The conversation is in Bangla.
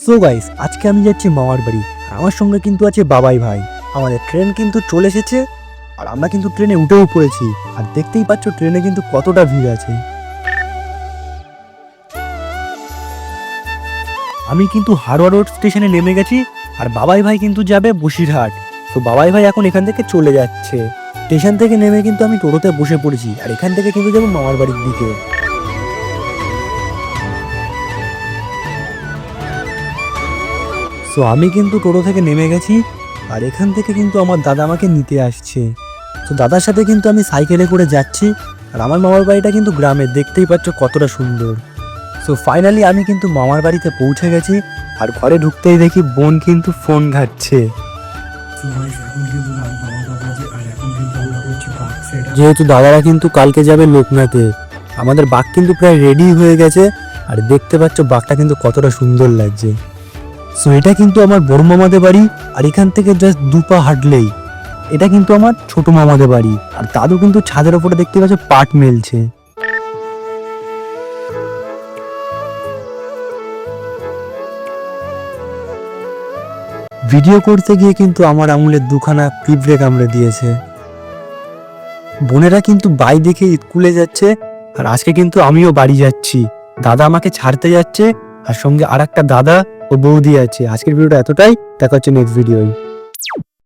সো গাইস, আজকে আমি যাচ্ছি মামার বাড়ি। আমার সঙ্গে কিন্তু আছে বাবাই ভাই। আমাদের ট্রেন কিন্তু চলে এসেছে আর আমরা কিন্তু ট্রেনে উঠেও পড়েছি। আর দেখতেই পাচ্ছ ট্রেনে কিন্তু কতটা ভিড় আছে। আমি কিন্তু হাওড়া রোড স্টেশনে নেমে গেছি আর বাবাই ভাই কিন্তু যাবে বসিরহাট। তো বাবাই ভাই এখন এখান থেকে চলে যাচ্ছে। স্টেশন থেকে নেমে কিন্তু আমি টোটোতে বসে পড়েছি আর এখান থেকে কিন্তু যাবো মামার বাড়ির দিকে। সো আমি কিন্তু টোটো থেকে নেমে গেছি আর এখান থেকে কিন্তু আমার দাদা আমাকে নিতে আসছে। তো দাদার সাথে কিন্তু আমি সাইকেলে করে যাচ্ছি আর আমার মামার বাড়িটা কিন্তু গ্রামে, দেখতেই পাচ্ছ কতটা সুন্দর। সো ফাইনালি আমি কিন্তু মামার বাড়িতে পৌঁছে গেছি আর ঘরে ঢুকতেই দেখি বোন কিন্তু ফোন ঘাটছে। যেহেতু দাদারা কিন্তু কালকে যাবে লোকনাথে, আমাদের বাঘ কিন্তু প্রায় রেডি হয়ে গেছে আর দেখতে পাচ্ছ বাঘটা কিন্তু কতটা সুন্দর লাগছে। সো এটা কিন্তু আমার বড় মামাদের বাড়ি আর এখান থেকে জাস্ট 2 পা হাঁটলেই এটা কিন্তু আমার ছোট মামাদের বাড়ি। আর দাদু কিন্তু ছাদের ওপরে দেখতে পাচ্ছ পাট মেলছে। ভিডিও করতে গিয়ে কিন্তু আমার আঙুলের 2খানা পিঁপড়ে কামড়ে দিয়েছে। বোনেরা কিন্তু বাই দেখে স্কুলে যাচ্ছে আর আজকে কিন্তু আমিও বাড়ি যাচ্ছি। দাদা আমাকে ছাড়তে যাচ্ছে আর সঙ্গে আরেকটা দাদা ও বৌদি আছে। আজকের ভিডিওটা এতটাই, দেখা হচ্ছে নেক্সট ভিডিওয়।